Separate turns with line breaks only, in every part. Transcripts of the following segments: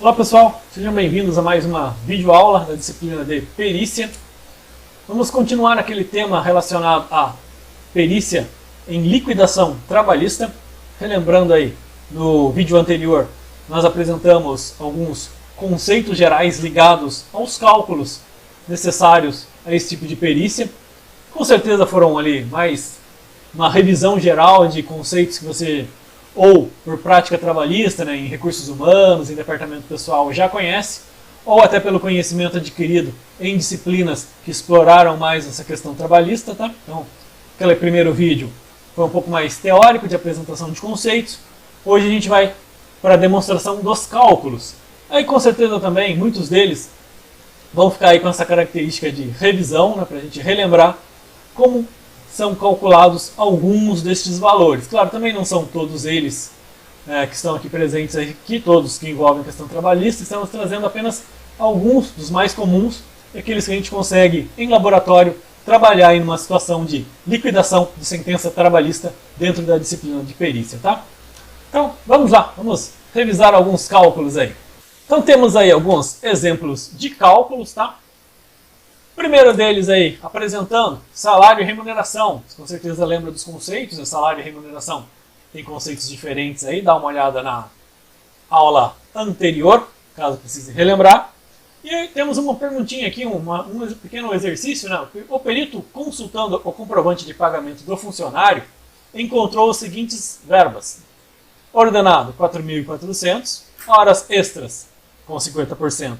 Olá pessoal, sejam bem-vindos a mais uma videoaula da disciplina de perícia. Vamos continuar aquele tema relacionado à perícia em liquidação trabalhista. Relembrando aí, no vídeo anterior nós apresentamos alguns conceitos gerais ligados aos cálculos necessários a esse tipo de perícia. Com certeza foram ali mais uma revisão geral de conceitos que você, ou por prática trabalhista, né, em recursos humanos, em departamento pessoal, já conhece, ou até pelo conhecimento adquirido em disciplinas que exploraram mais essa questão trabalhista. Tá? Então, aquele primeiro vídeo foi um pouco mais teórico, de apresentação de conceitos. Hoje a gente vai para a demonstração dos cálculos. Aí com certeza também, muitos deles vão ficar aí com essa característica de revisão, né, para a gente relembrar como são calculados alguns destes valores. Claro, também não são todos eles que estão aqui presentes, aqui, todos que envolvem a questão trabalhista. Estamos trazendo apenas alguns dos mais comuns, aqueles que a gente consegue em laboratório trabalhar em uma situação de liquidação de sentença trabalhista dentro da disciplina de perícia. Tá? Então, vamos lá, vamos revisar alguns cálculos aí. Então temos aí alguns exemplos de cálculos, tá? O primeiro deles aí, apresentando salário e remuneração. Você com certeza lembra dos conceitos, né? Salário e remuneração tem conceitos diferentes aí, dá uma olhada na aula anterior, caso precise relembrar. E aí temos uma perguntinha aqui, um pequeno exercício, né? O perito, consultando o comprovante de pagamento do funcionário, encontrou os seguintes verbas. Ordenado, 4.400, horas extras, com 50%,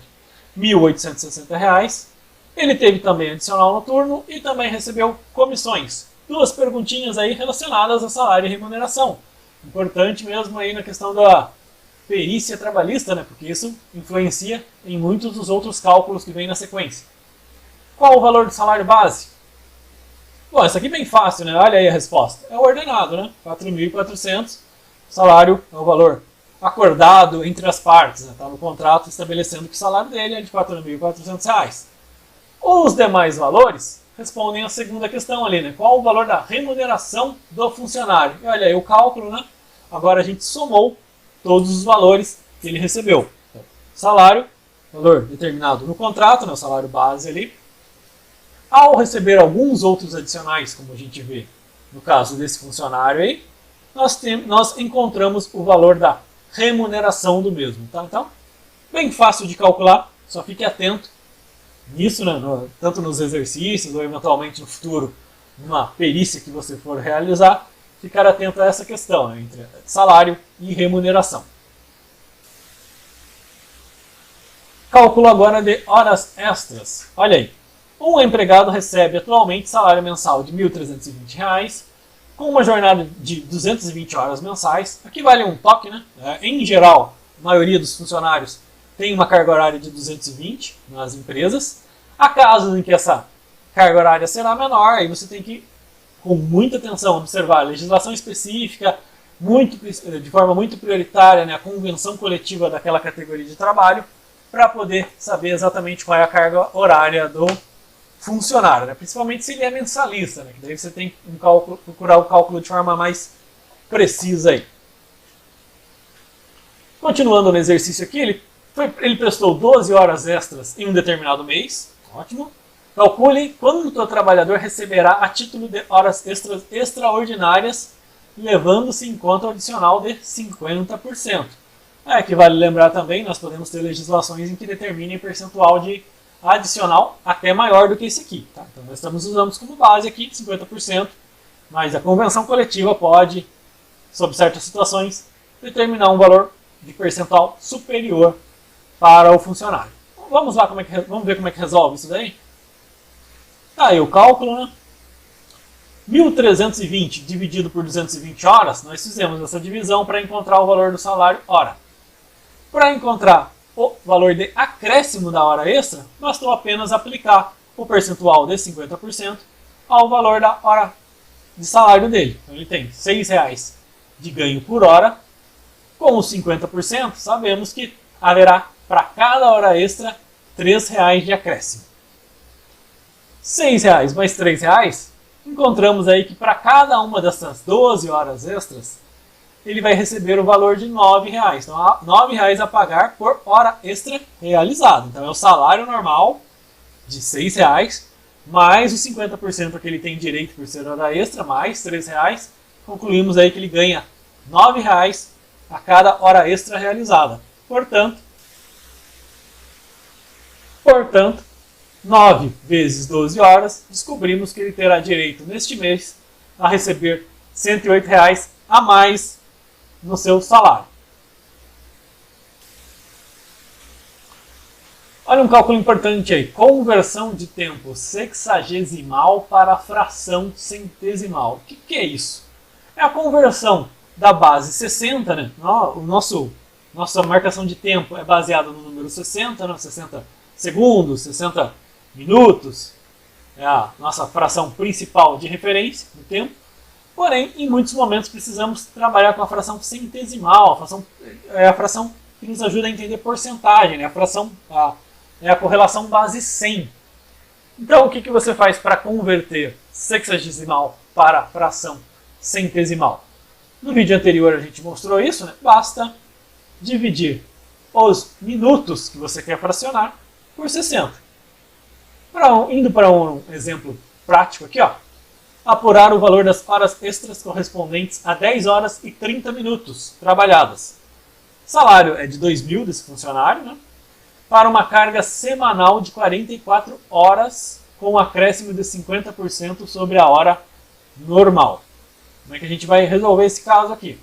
R$ 1.860. Ele teve também adicional noturno e também recebeu comissões. Duas perguntinhas aí relacionadas a salário e remuneração. Importante mesmo aí na questão da perícia trabalhista, né? Porque isso influencia em muitos dos outros cálculos que vêm na sequência. Qual o valor do salário base? Bom, isso aqui é bem fácil, né? Olha aí a resposta. É o ordenado, né? 4.400. Salário é o valor acordado entre as partes, né? Está no contrato estabelecendo que o salário dele é de R$ 4.400. Os demais valores respondem à segunda questão ali, né? Qual o valor da remuneração do funcionário? E olha aí o cálculo, né? Agora a gente somou todos os valores que ele recebeu. Então, salário, valor determinado no contrato, né? O salário base ali. Ao receber alguns outros adicionais, como a gente vê no caso desse funcionário aí, nós encontramos o valor da remuneração do mesmo. Tá? Então, bem fácil de calcular, só fique atento nisso, né, tanto nos exercícios ou eventualmente no futuro, numa perícia que você for realizar, ficar atento a essa questão, né, entre salário e remuneração. Cálculo agora de horas extras. Olha aí, um empregado recebe atualmente salário mensal de R$ 1.320, com uma jornada de 220 horas mensais. Aqui vale um toque, né? Em geral, a maioria dos funcionários tem uma carga horária de 220 nas empresas. Há casos em que essa carga horária será menor, aí você tem que, com muita atenção, observar a legislação específica, de forma muito prioritária, né, a convenção coletiva daquela categoria de trabalho, para poder saber exatamente qual é a carga horária do funcionário, né? Principalmente se ele é mensalista, né, que daí você tem que procurar o cálculo de forma mais precisa aí. Continuando no exercício aqui, ele prestou 12 horas extras em um determinado mês. Ótimo. Calcule quanto o trabalhador receberá a título de horas extras extraordinárias, levando-se em conta o adicional de 50%. Que vale lembrar também, nós podemos ter legislações em que determinem percentual de adicional até maior do que esse aqui. Tá? Então nós usamos como base aqui 50%, mas a convenção coletiva pode, sob certas situações, determinar um valor de percentual superior para o funcionário. Então, vamos lá, vamos ver como é que resolve isso daí? Tá aí o cálculo, né? 1.320 dividido por 220 horas, nós fizemos essa divisão para encontrar o valor do salário hora. Para encontrar o valor de acréscimo da hora extra, bastou apenas aplicar o percentual de 50% ao valor da hora de salário dele. Então ele tem R$ 6 de ganho por hora. Com os 50%, sabemos que haverá para cada hora extra R$ 3 de acréscimo. R$ 6 mais R$ 3, encontramos aí que para cada uma dessas 12 horas extras, ele vai receber o valor de R$ 9,00. Então, R$ 9,00 a pagar por hora extra realizada. Então, é o salário normal de R$ 6,00, mais os 50% que ele tem direito por ser hora extra, mais R$ 3,00. Concluímos aí que ele ganha R$ 9,00 a cada hora extra realizada. Portanto, 9 vezes 12 horas, descobrimos que ele terá direito neste mês a receber R$ 108,00 a mais no seu salário. Olha um cálculo importante aí, conversão de tempo sexagesimal para fração centesimal. O que é isso? É a conversão da base 60, né? Nossa marcação de tempo é baseada no número 60, né? 60 segundos, 60 minutos, é a nossa fração principal de referência no tempo. Porém, em muitos momentos precisamos trabalhar com a fração centesimal. É a fração que nos ajuda a entender porcentagem, né? É a correlação base 100. Então, o que você faz para converter sexagesimal para fração centesimal? No vídeo anterior a gente mostrou isso, né? Basta dividir os minutos que você quer fracionar por 60. Indo para um exemplo prático aqui, ó, apurar o valor das horas extras correspondentes a 10 horas e 30 minutos trabalhadas. O salário é de 2.000 desse funcionário, né? Para uma carga semanal de 44 horas com um acréscimo de 50% sobre a hora normal. Como é que a gente vai resolver esse caso aqui?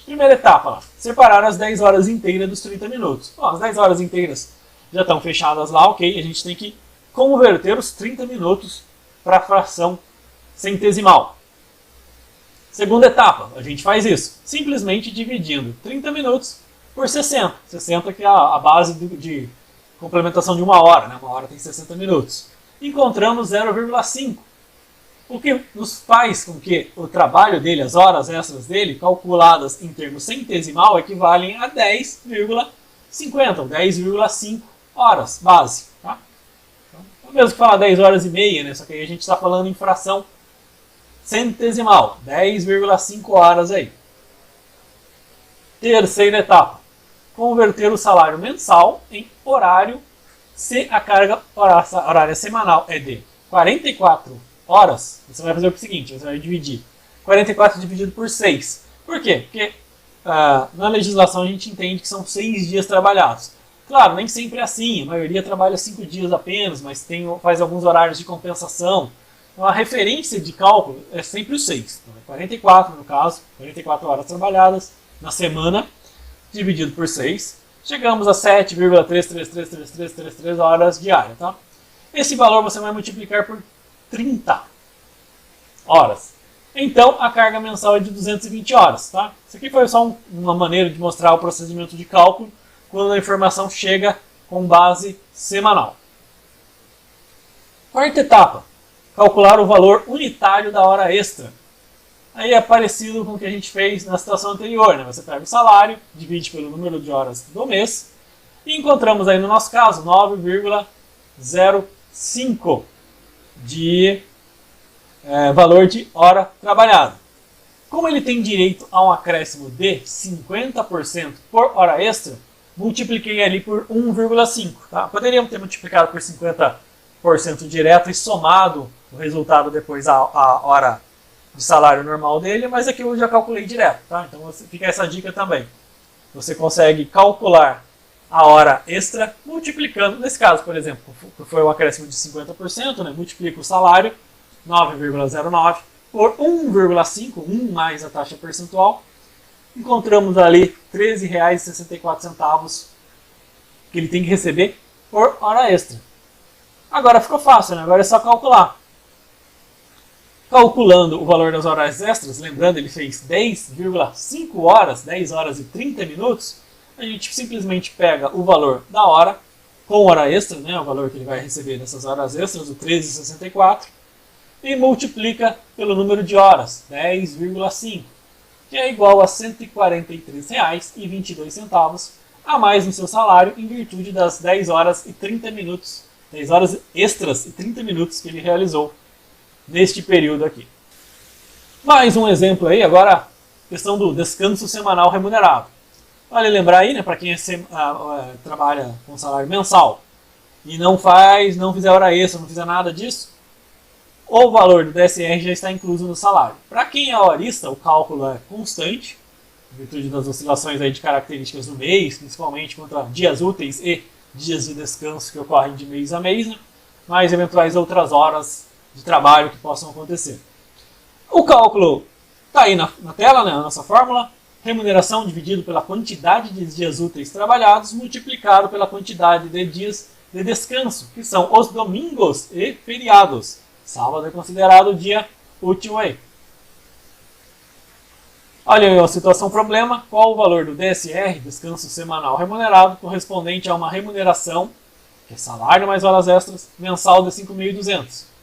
Primeira etapa, lá, separar as 10 horas inteiras dos 30 minutos. Bom, as 10 horas inteiras já estão fechadas lá, ok? A gente tem que converter os 30 minutos para a fração centesimal. Segunda etapa, a gente faz isso, simplesmente dividindo 30 minutos por 60. 60 que é a base de complementação de uma hora, né? Uma hora tem 60 minutos. Encontramos 0,5. O que nos faz com que o trabalho dele, as horas extras dele, calculadas em termos centesimal, equivalem a 10,50, ou 10,5 horas base. Tá? Então, mesmo que falar 10 horas e meia, né? Só que aí a gente está falando em fração centesimal, 10,5 horas aí. Terceira etapa, converter o salário mensal em horário se a carga horária semanal é de 44 horas. Você vai fazer o seguinte, você vai dividir 44 dividido por 6. Por quê? Porque na legislação a gente entende que são 6 dias trabalhados. Claro, nem sempre é assim, a maioria trabalha 5 dias apenas, mas faz alguns horários de compensação. Então a referência de cálculo é sempre o 6. Então, é 44 no caso, 44 horas trabalhadas na semana, dividido por 6. Chegamos a 7,3333333 horas diárias. Tá? Esse valor você vai multiplicar por 30 horas. Então a carga mensal é de 220 horas. Tá? Isso aqui foi só uma maneira de mostrar o procedimento de cálculo quando a informação chega com base semanal. Quarta etapa, calcular o valor unitário da hora extra. Aí é parecido com o que a gente fez na situação anterior, né? Você pega o salário, divide pelo número de horas do mês e encontramos aí no nosso caso 9,05 de valor de hora trabalhada. Como ele tem direito a um acréscimo de 50% por hora extra, multipliquei ali por 1,5. Tá? Poderíamos ter multiplicado por 50% direto e somado o resultado depois a hora de salário normal dele, mas aqui eu já calculei direto. Tá? Então fica essa dica também. Você consegue calcular a hora extra multiplicando, nesse caso, por exemplo, foi um acréscimo de 50%, né? Multiplica o salário, 9,09, por 1,5, 1 mais a taxa percentual, encontramos ali R$ 13,64 que ele tem que receber por hora extra. Agora ficou fácil, né? Agora é só calcular. Calculando o valor das horas extras, lembrando, ele fez 10,5 horas, 10 horas e 30 minutos, a gente simplesmente pega o valor da hora, com hora extra, né, o valor que ele vai receber dessas horas extras, o 13,64, e multiplica pelo número de horas, 10,5, que é igual a R$ 143,22 a mais no seu salário, em virtude das 10 horas e 30 minutos, 10 horas extras e 30 minutos que ele realizou neste período aqui. Mais um exemplo aí, agora questão do descanso semanal remunerado. Vale lembrar aí, né, para quem trabalha com salário mensal e não fizer hora extra, não fizer nada disso, o valor do DSR já está incluso no salário. Para quem é horista, o cálculo é constante, em virtude das oscilações aí de características do mês, principalmente quanto a dias úteis e dias de descanso que ocorrem de mês a mês, né, mais eventuais outras horas de trabalho que possam acontecer. O cálculo está aí na tela, né, a nossa fórmula. Remuneração dividido pela quantidade de dias úteis trabalhados multiplicado pela quantidade de dias de descanso, que são os domingos e feriados. Sábado é considerado dia útil aí. Olha aí a situação problema. Qual o valor do DSR, descanso semanal remunerado, correspondente a uma remuneração, que é salário mais horas extras, mensal de 5.200.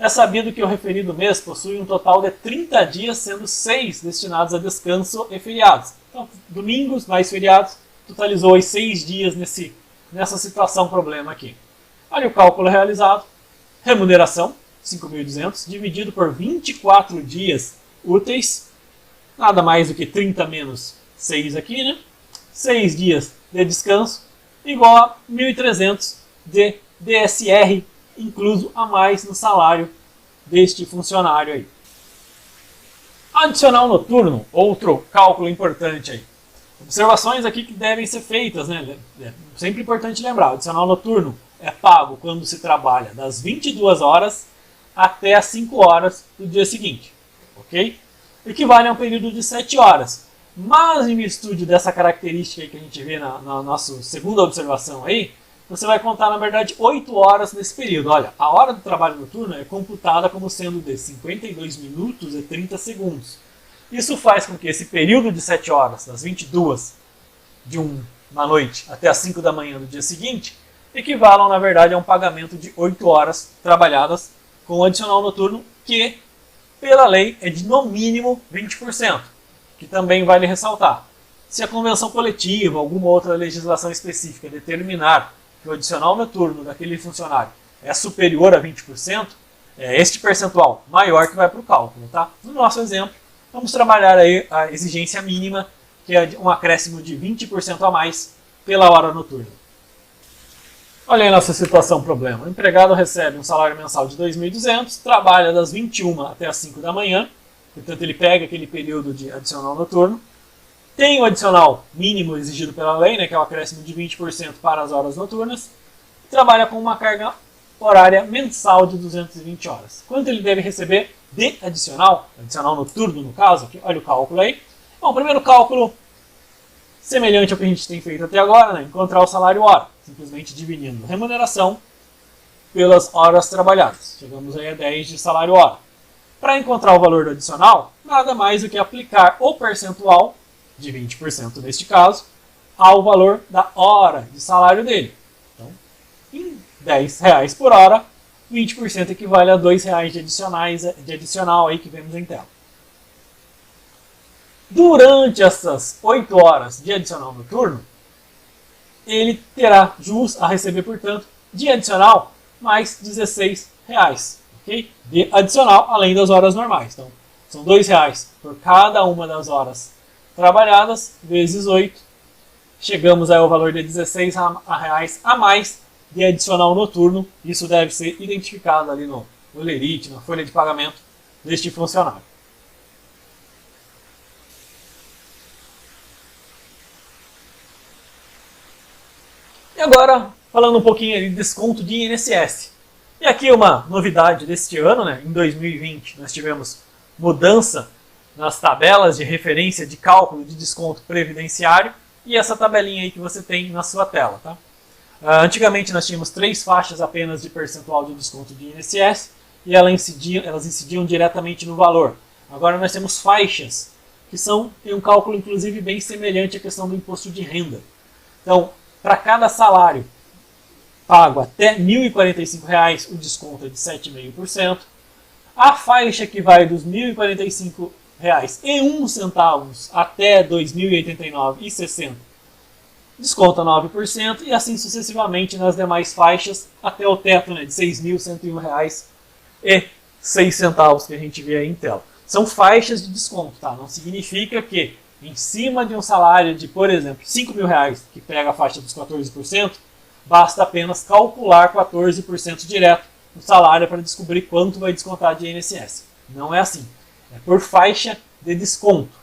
É sabido que o referido mês possui um total de 30 dias, sendo 6 destinados a descanso e feriados. Então, domingos mais feriados, totalizou aí 6 dias nessa situação problema aqui. Olha o cálculo realizado. Remuneração, 5.200, dividido por 24 dias úteis, nada mais do que 30 menos 6 aqui, né? 6 dias de descanso, igual a 1.300 de DSR, incluso a mais no salário deste funcionário aí. Adicional noturno, outro cálculo importante aí. Observações aqui que devem ser feitas, né? É sempre importante lembrar, o adicional noturno é pago quando se trabalha das 22 horas até as 5 horas do dia seguinte, ok? Equivale a um período de 7 horas. Mas em virtude dessa característica aí que a gente vê na nossa segunda observação aí, você vai contar, na verdade, 8 horas nesse período. Olha, a hora do trabalho noturno é computada como sendo de 52 minutos e 30 segundos. Isso faz com que esse período de 7 horas, das 22 de uma noite até as 5 da manhã do dia seguinte, equivalam, na verdade, a um pagamento de 8 horas trabalhadas com o adicional noturno, que, pela lei, é de no mínimo 20%, que também vale ressaltar. Se a convenção coletiva, alguma outra legislação específica determinar que o adicional noturno daquele funcionário é superior a 20%, é este percentual maior que vai para o cálculo. Tá? No nosso exemplo, vamos trabalhar aí a exigência mínima, que é um acréscimo de 20% a mais pela hora noturna. Olha aí a nossa situação problema. O empregado recebe um salário mensal de 2.200, trabalha das 21 até as 5 da manhã, portanto ele pega aquele período de adicional noturno. Tem o adicional mínimo exigido pela lei, né, que é o acréscimo de 20% para as horas noturnas. Trabalha com uma carga horária mensal de 220 horas. Quanto ele deve receber de adicional noturno no caso, aqui, olha o cálculo aí. Bom, o primeiro cálculo, semelhante ao que a gente tem feito até agora, né, encontrar o salário hora, simplesmente dividindo remuneração pelas horas trabalhadas. Chegamos aí a 10 de salário hora. Para encontrar o valor do adicional, nada mais do que aplicar o percentual de 20% neste caso, ao valor da hora de salário dele. Então, em R$10 por hora, 20% equivale a R$2 de adicional aí que vemos em tela. Durante essas 8 horas de adicional noturno, ele terá jus a receber, portanto, de adicional mais R$16, ok? De adicional, além das horas normais. Então, são R$2 por cada uma das horas trabalhadas, vezes 8, chegamos ao valor de R$16 a mais de adicional noturno. Isso deve ser identificado ali no olerite, na folha de pagamento deste funcionário. E agora, falando um pouquinho de desconto de INSS. E aqui uma novidade deste ano, né? Em 2020 nós tivemos mudança nas tabelas de referência de cálculo de desconto previdenciário e essa tabelinha aí que você tem na sua tela. Tá? Antigamente nós tínhamos 3 faixas apenas de percentual de desconto de INSS e elas incidiam diretamente no valor. Agora nós temos faixas que tem um cálculo inclusive bem semelhante à questão do imposto de renda. Então, para cada salário pago até R$ 1.045, o desconto é de 7,5%. A faixa que vai dos R$ 1.045,01 até R$ 2.089,60 desconta 9% e assim sucessivamente nas demais faixas até o teto, né, de R$ 6.101,06 que a gente vê aí em tela. São faixas de desconto, tá? Não significa que em cima de um salário de, por exemplo, R$5.000, que pega a faixa dos 14%, basta apenas calcular 14% direto no salário para descobrir quanto vai descontar de INSS. Não é assim. É por faixa de desconto.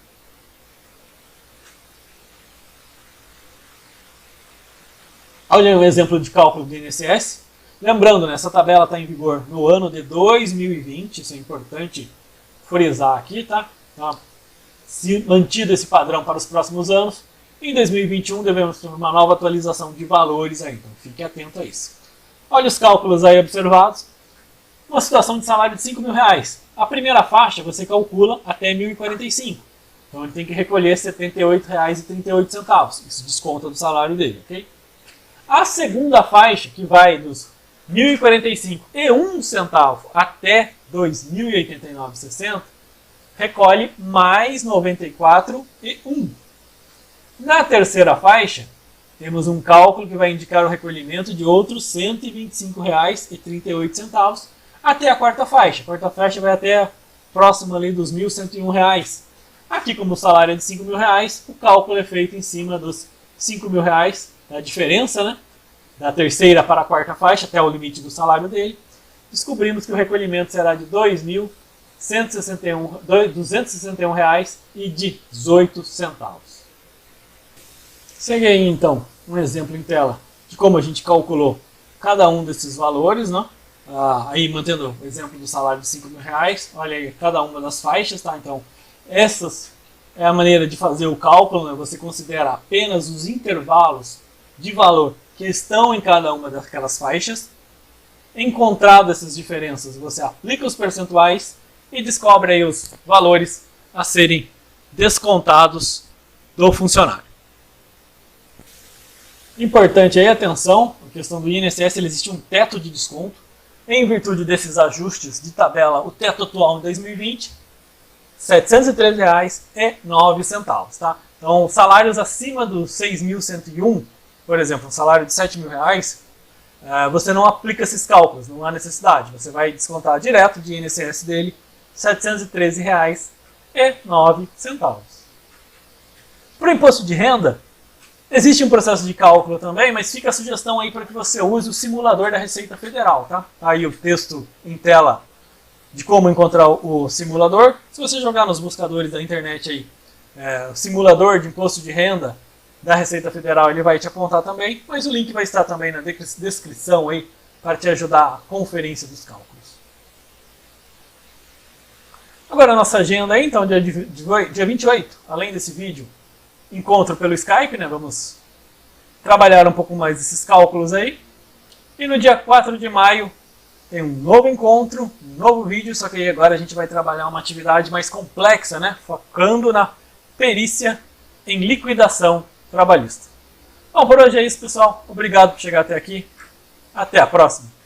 Olha aí um exemplo de cálculo do INSS. Lembrando, né, essa tabela está em vigor no ano de 2020, isso é importante frisar aqui, tá? Então, se mantido esse padrão para os próximos anos, em 2021 devemos ter uma nova atualização de valores aí, então fique atento a isso. Olha os cálculos aí observados. Uma situação de salário de R$5.000. A primeira faixa você calcula até 1.045. Então ele tem que recolher R$ 78,38. Isso desconta do salário dele, ok? A segunda faixa, que vai dos 1.045 e 1 centavo até 2.089,60, recolhe mais 94,1. Na terceira faixa, temos um cálculo que vai indicar o recolhimento de outros R$ 125,38 até a quarta faixa. A quarta faixa vai até próximo ali dos R$ 1.101. Aqui, como o salário é de R$ 5.000, o cálculo é feito em cima dos R$ 5.000, a diferença, né, da terceira para a quarta faixa, até o limite do salário dele. Descobrimos que o recolhimento será de R$ 261,18. Segue aí então um exemplo em tela de como a gente calculou cada um desses valores, né? Aí mantendo o exemplo do salário de R$ 5.000, olha aí cada uma das faixas, tá? Então essas é a maneira de fazer o cálculo, né? Você considera apenas os intervalos de valor que estão em cada uma daquelas faixas. Encontrado essas diferenças, você aplica os percentuais e descobre aí os valores a serem descontados do funcionário. Importante aí, atenção, a questão do INSS, ele existe um teto de desconto. Em virtude desses ajustes de tabela, o teto atual em 2020, R$ 713,09, tá? Então, salários acima dos 6.101, por exemplo, um salário de R$ 7.000, você não aplica esses cálculos, não há necessidade. Você vai descontar direto de INSS dele R$ 713,09. Para o imposto de renda, existe um processo de cálculo também, mas fica a sugestão aí para que você use o simulador da Receita Federal, tá? Aí o texto em tela de como encontrar o simulador. Se você jogar nos buscadores da internet aí, simulador de imposto de renda da Receita Federal, ele vai te apontar também, mas o link vai estar também na descrição aí para te ajudar a conferência dos cálculos. Agora a nossa agenda aí, então, dia 28, além desse vídeo, encontro pelo Skype, né? Vamos trabalhar um pouco mais esses cálculos aí. E no dia 4 de maio tem um novo encontro, um novo vídeo, só que aí agora a gente vai trabalhar uma atividade mais complexa, né? Focando na perícia em liquidação trabalhista. Bom, por hoje é isso, pessoal. Obrigado por chegar até aqui. Até a próxima.